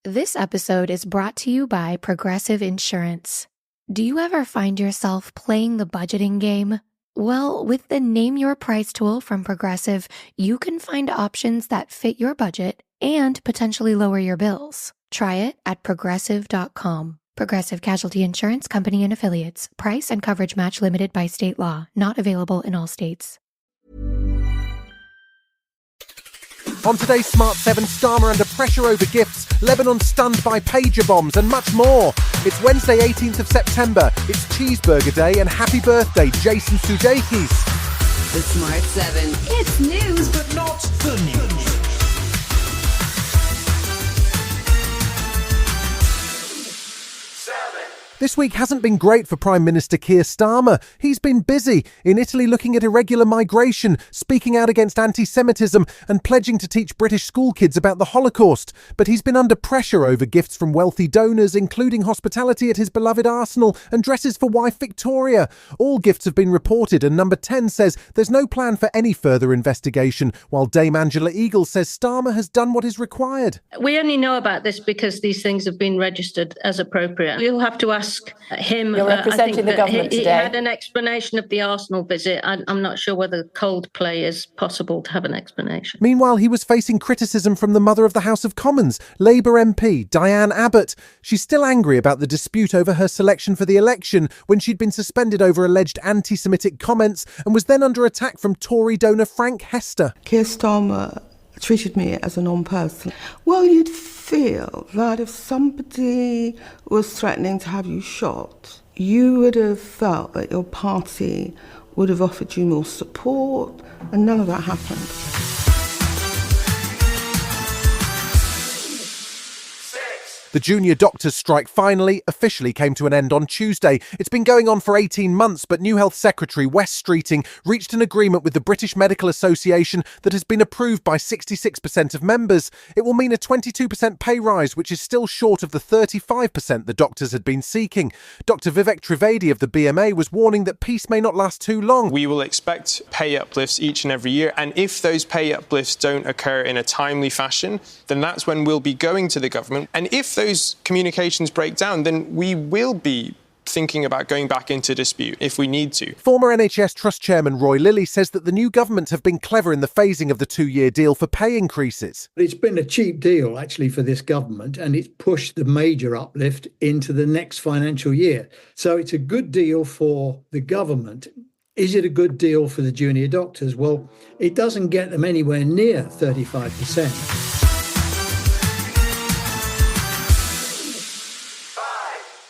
This episode is brought to you by Progressive Insurance. Do you ever find yourself playing the budgeting game? Well, with the Name Your Price tool from Progressive, you can find options that fit your budget and potentially lower your bills. Try it at progressive.com. Progressive Casualty Insurance Company and Affiliates. Price and coverage match limited by state law. Not available in all states. On today's Smart 7, Starmer under pressure over gifts, Lebanon stunned by pager bombs, and much more. It's Wednesday, 18th of September. It's Cheeseburger Day, and happy birthday, Jason Sudeikis. The Smart 7. It's news, but not the news. This week hasn't been great for Prime Minister Keir Starmer. He's been busy in Italy looking at irregular migration, speaking out against anti-Semitism and pledging to teach British school kids about the Holocaust. But he's been under pressure over gifts from wealthy donors, including hospitality at his beloved Arsenal and dresses for wife Victoria. All gifts have been reported, and Number 10 says there's no plan for any further investigation, while Dame Angela Eagle says Starmer has done what is required. We only know about this because these things have been registered as appropriate. You'll have to ask him. You're representing the government today. He had an explanation of the Arsenal visit. I'm not sure whether Coldplay is possible to have an explanation. Meanwhile, he was facing criticism from the Mother of the House of Commons, Labour MP Diane Abbott. She's still angry about the dispute over her selection for the election when she'd been suspended over alleged anti-Semitic comments and was then under attack from Tory donor Frank Hester. Keir Starmer treated me as a non-person. Well, you'd feel that if somebody was threatening to have you shot, you would have felt that your party would have offered you more support, and none of that happened. The junior doctors' strike finally, officially came to an end on Tuesday. It's been going on for 18 months, but New Health Secretary Wes Streeting reached an agreement with the British Medical Association that has been approved by 66% of members. It will mean a 22% pay rise, which is still short of the 35% the doctors had been seeking. Dr Vivek Trivedi of the BMA was warning that peace may not last too long. We will expect pay uplifts each and every year, and if those pay uplifts don't occur in a timely fashion, then that's when we'll be going to the government. And if those communications break down, then we will be thinking about going back into dispute if we need to. Former NHS Trust Chairman Roy Lilly says that the new government have been clever in the phasing of the 2-year deal for pay increases. It's been a cheap deal, actually, for this government, and it's pushed the major uplift into the next financial year. So it's a good deal for the government. Is it a good deal for the junior doctors? Well, it doesn't get them anywhere near 35%.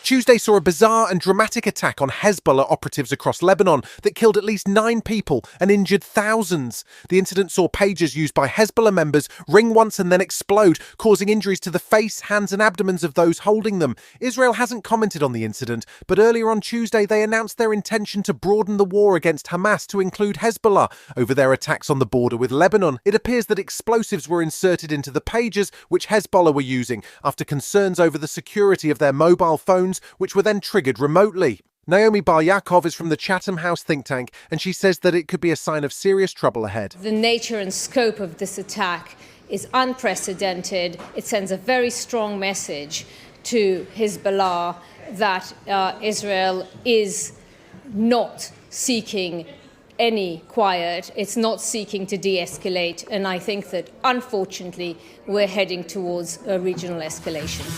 Tuesday saw a bizarre and dramatic attack on Hezbollah operatives across Lebanon that killed at least 9 people and injured thousands. The incident saw pagers used by Hezbollah members ring once and then explode, causing injuries to the face, hands and abdomens of those holding them. Israel hasn't commented on the incident, but earlier on Tuesday they announced their intention to broaden the war against Hamas to include Hezbollah over their attacks on the border with Lebanon. It appears that explosives were inserted into the pagers which Hezbollah were using after concerns over the security of their mobile phones, which were then triggered remotely. Naomi Bar-Yaakov is from the Chatham House think tank, and she says that it could be a sign of serious trouble ahead. The nature and scope of this attack is unprecedented. It sends a very strong message to Hezbollah that Israel is not seeking any quiet. It's not seeking to de-escalate. And I think that, unfortunately, we're heading towards a regional escalation.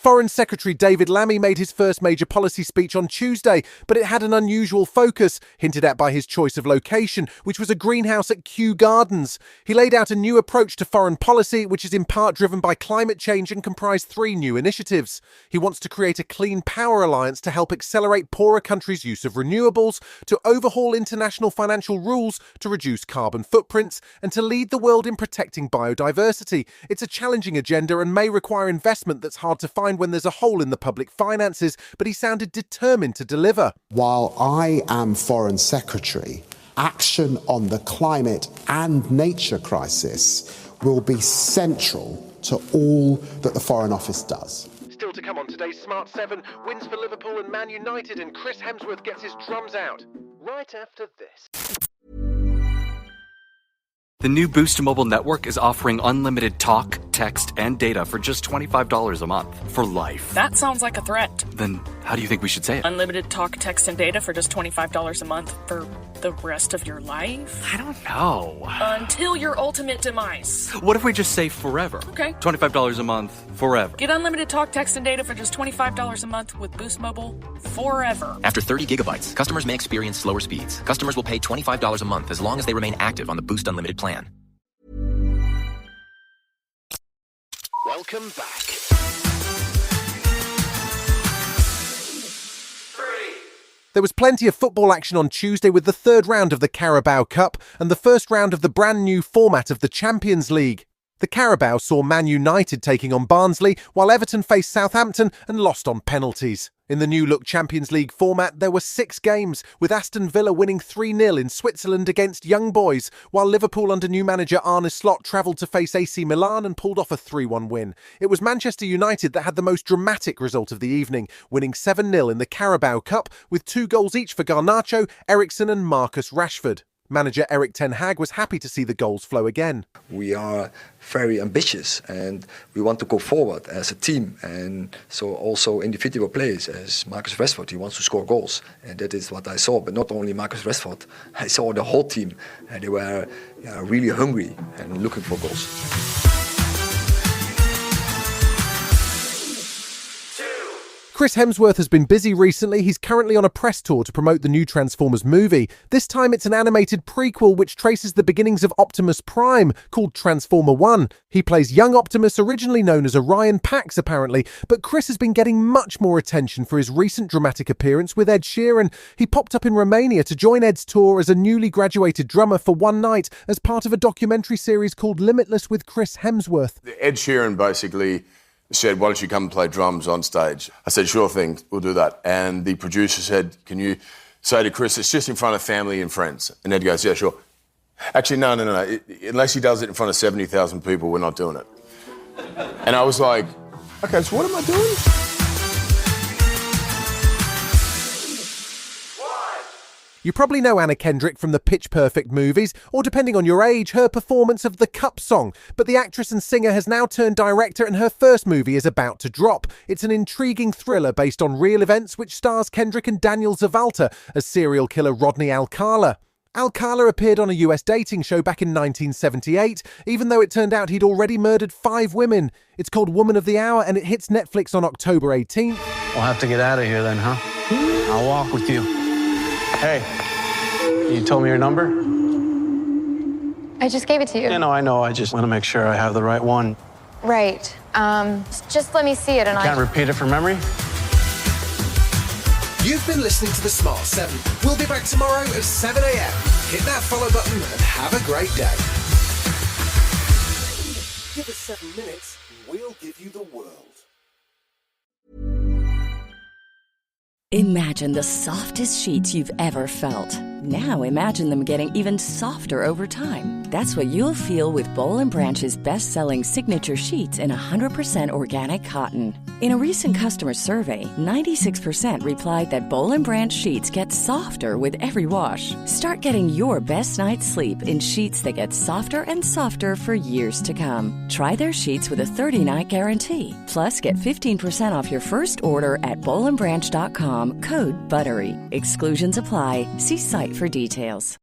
Foreign Secretary David Lammy made his first major policy speech on Tuesday, but it had an unusual focus, hinted at by his choice of location, which was a greenhouse at Kew Gardens. He laid out a new approach to foreign policy, which is in part driven by climate change and comprised 3 new initiatives. He wants to create a clean power alliance to help accelerate poorer countries' use of renewables, to overhaul international financial rules to reduce carbon footprints, and to lead the world in protecting biodiversity. It's a challenging agenda and may require investment that's hard to find when there's a hole in the public finances, but he sounded determined to deliver. While I am Foreign Secretary, action on the climate and nature crisis will be central to all that the Foreign Office does. Still to come on today's Smart 7, wins for Liverpool and Man United, and Chris Hemsworth gets his drums out. Right after this. The new Boost Mobile network is offering unlimited talk, text, and data for just $25 a month for life. That sounds like a threat. Then how do you think we should say it? Unlimited talk, text, and data for just $25 a month for the rest of your life? I don't know. Until your ultimate demise. What if we just say forever? Okay. $25 a month, forever. Get unlimited talk, text, and data for just $25 a month with Boost Mobile forever. After 30 gigabytes, customers may experience slower speeds. Customers will pay $25 a month as long as they remain active on the Boost Unlimited plan. Welcome back. There was plenty of football action on Tuesday with the third round of the Carabao Cup and the first round of the brand new format of the Champions League. The Carabao saw Man United taking on Barnsley, while Everton faced Southampton and lost on penalties. In the new-look Champions League format, there were 6 games, with Aston Villa winning 3-0 in Switzerland against Young Boys, while Liverpool under new manager Arne Slot travelled to face AC Milan and pulled off a 3-1 win. It was Manchester United that had the most dramatic result of the evening, winning 7-0 in the Carabao Cup, with 2 goals each for Garnacho, Eriksen and Marcus Rashford. Manager Erik ten Hag was happy to see the goals flow again. We are very ambitious and we want to go forward as a team, and so also individual players as Marcus Rashford, he wants to score goals, and that is what I saw. But not only Marcus Rashford, I saw the whole team, and they were really hungry and looking for goals. Chris Hemsworth has been busy recently. He's currently on a press tour to promote the new Transformers movie. This time it's an animated prequel which traces the beginnings of Optimus Prime, called Transformer 1. He plays young Optimus, originally known as Orion Pax apparently, but Chris has been getting much more attention for his recent dramatic appearance with Ed Sheeran. He popped up in Romania to join Ed's tour as a newly graduated drummer for one night as part of a documentary series called Limitless with Chris Hemsworth. Ed Sheeran basically said, "Why don't you come and play drums on stage?" I said, "Sure thing, we'll do that." And the producer said, "Can you say to Chris, it's just in front of family and friends?" And Ed goes, "Yeah, sure." Actually, no. Unless he does it in front of 70,000 people, we're not doing it. And I was like, okay, so what am I doing? You probably know Anna Kendrick from the Pitch Perfect movies, or depending on your age, her performance of the Cup song. But the actress and singer has now turned director and her first movie is about to drop. It's an intriguing thriller based on real events which stars Kendrick and Daniel Zavalta as serial killer Rodney Alcala. Alcala appeared on a US dating show back in 1978, even though it turned out he'd already murdered 5 women. It's called Woman of the Hour and it hits Netflix on October 18th. We'll have to get out of here then, huh? I'll walk with you. Hey, you told me your number? I just gave it to you. Yeah, no, I know. I just want to make sure I have the right one. Right. Just let me see it and Can't repeat it from memory? You've been listening to The Smart 7. We'll be back tomorrow at 7 a.m. Hit that follow button and have a great day. Give us 7 minutes and we'll give you the world. Imagine the softest sheets you've ever felt. Now imagine them getting even softer over time. That's what you'll feel with Boll & Branch's best-selling signature sheets in 100% organic cotton. In a recent customer survey, 96% replied that Boll & Branch sheets get softer with every wash. Start getting your best night's sleep in sheets that get softer and softer for years to come. Try their sheets with a 30-night guarantee. Plus, get 15% off your first order at bollandbranch.com. Code BUTTERY. Exclusions apply. See site for details.